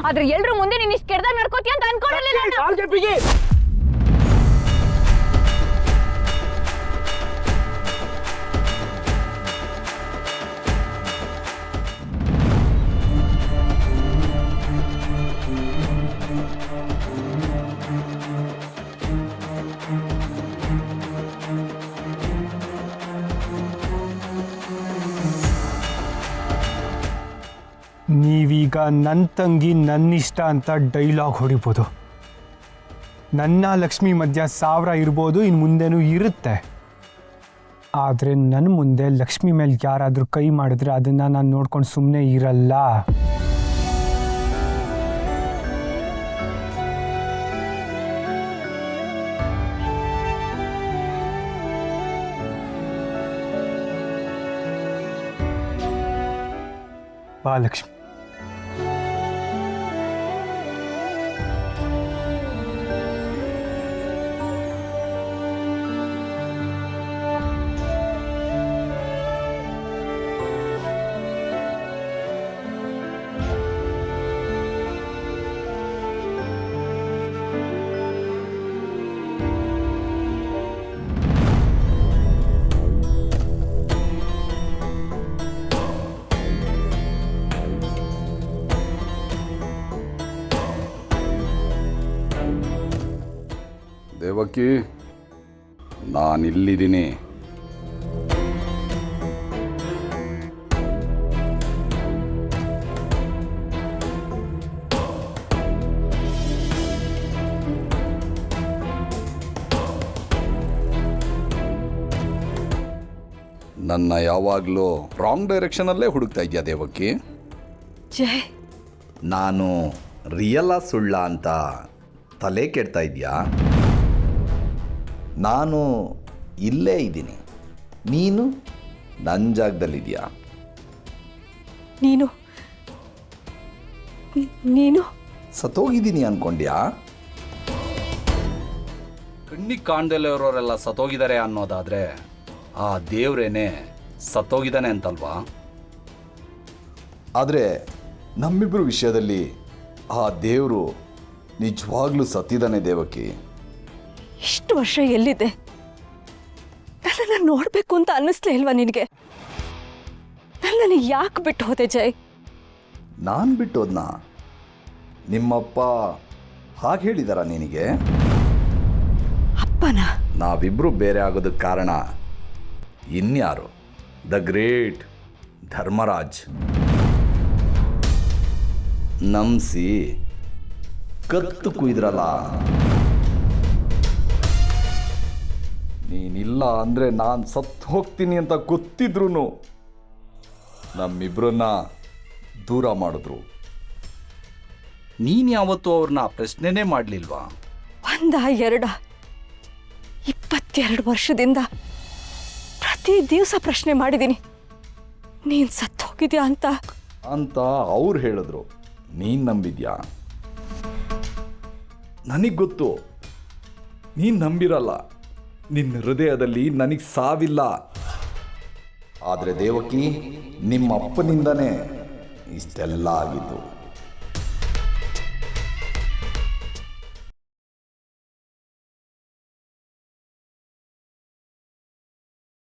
ಆದ್ರೆ ಎಲ್ರು ಮುಂದೆ ನೀನ್ ಇಷ್ಟು ಕೆಡ್ದಾಗ ನಡ್ಕೋತೀಯ ಅಂತ ಅನ್ಕೊಂಡಿರ್ಲಿಲ್ಲ. ನೀವೀಗ ನನ್ನ ತಂಗಿ ನನ್ನಿಷ್ಟ ಅಂತ ಡೈಲಾಗ್ ಹೊಡಿಬೋದು. ನನ್ನ ಲಕ್ಷ್ಮಿ ಮಧ್ಯ 1000 ಇರ್ಬೋದು, ಇನ್ನು ಮುಂದೆನೂ ಇರುತ್ತೆ. ಆದರೆ ನನ್ನ ಮುಂದೆ ಲಕ್ಷ್ಮಿ ಮೇಲೆ ಯಾರಾದರೂ ಕೈ ಮಾಡಿದ್ರೆ ಅದನ್ನು ನಾನು ನೋಡ್ಕೊಂಡು ಸುಮ್ಮನೆ ಇರಲ್ಲ. ಬಾ ಲಕ್ಷ್ಮಿ. ದೇವಕಿ, ನಾನಿಲ್ಲಿದ್ದೀನಿ. ನನ್ನ ಯಾವಾಗಲೂ ರಾಂಗ್ ಡೈರೆಕ್ಷನಲ್ಲೇ ಹುಡುಕ್ತಾ ಇದೆಯಾ ದೇವಕಿ? ಜೈ, ನಾನು ರಿಯಲ್ಲ ಸುಳ್ಳ ಅಂತ ತಲೆ ಕೆಡ್ತಾ ಇದೆಯಾ? ನಾನು ಇಲ್ಲೇ ಇದ್ದೀನಿ, ನೀನು ನನ್ನ ಜಾಗದಲ್ಲಿದೆಯಾ? ನೀನು ಸತ್ತೋಗಿದ್ದೀನಿ ಅನ್ಕೊಂಡ್ಯಾ? ಕಣ್ಣಿಗೆ ಕಾಣ್ದಲ್ಲೇ ಇರೋರೆಲ್ಲ ಸತ್ತೋಗಿದ್ದಾರೆ ಅನ್ನೋದಾದರೆ ಆ ದೇವ್ರೇನೆ ಸತ್ತೋಗಿದ್ದಾನೆ ಅಂತಲ್ವಾ? ಆದರೆ ನಮ್ಮಿಬ್ಬರ ವಿಷಯದಲ್ಲಿ ಆ ದೇವರು ನಿಜವಾಗ್ಲೂ ಸತ್ತಿದ್ದಾನೆ ದೇವಕಿ. ಇಷ್ಟು ವರ್ಷ ಎಲ್ಲಿದೆ? ನನ್ನನ್ನು ನೋಡಬೇಕು ಅಂತ ಅನ್ನಿಸ್ಲೇ ಇಲ್ವಾ ನಿನಗೆ? ನನ್ನನ್ನು ಯಾಕೆ ಬಿಟ್ಟು ಹೋದೆ ಜೈ? ನಾನು ಬಿಟ್ಟೋದ್ನಾ? ನಿಮ್ಮಪ್ಪ ಹಾಗೆ ಹೇಳಿದಾರ ನಿನಗೆ? ಅಪ್ಪನ? ನಾವಿಬ್ಬರು ಬೇರೆ ಆಗೋದಕ್ಕೆ ಕಾರಣ ಇನ್ಯಾರು? The great Dharmaraj. ನಂಬಿಸಿ ಕತ್ತು ಕುಯ್ದ್ರಲ್ಲ. ನೀನಿಲ್ಲ ಅಂದರೆ ನಾನು ಸತ್ತು ಹೋಗ್ತೀನಿ ಅಂತ ಗೊತ್ತಿದ್ರು ನಮ್ಮಿಬ್ಬರನ್ನ ದೂರ ಮಾಡಿದ್ರು. ನೀನು ಯಾವತ್ತೂ ಅವ್ರನ್ನ ಪ್ರಶ್ನೆನೇ ಮಾಡಲಿಲ್ವಾ? 1 2 22 ವರ್ಷದಿಂದ ಪ್ರತಿ ದಿವಸ ಪ್ರಶ್ನೆ ಮಾಡಿದ್ದೀನಿ, ನೀನು ಸತ್ತು ಹೋಗಿದ್ಯಾ ಅಂತ ಅವ್ರು ಹೇಳಿದ್ರು. ನೀನು ನಂಬಿದ್ಯಾ? ನನಗೆ ಗೊತ್ತು ನೀನು ನಂಬಿರಲ್ಲ. ನಿನ್ನ ಹೃದಯದಲ್ಲಿ ನನಗೆ ಸಾವಿಲ್ಲ. ಆದರೆ ದೇವಕಿ, ನಿಮ್ಮ ಅಪ್ಪನಿಂದನೇ ಇಷ್ಟೆಲ್ಲ ಆಗಿದ್ದು.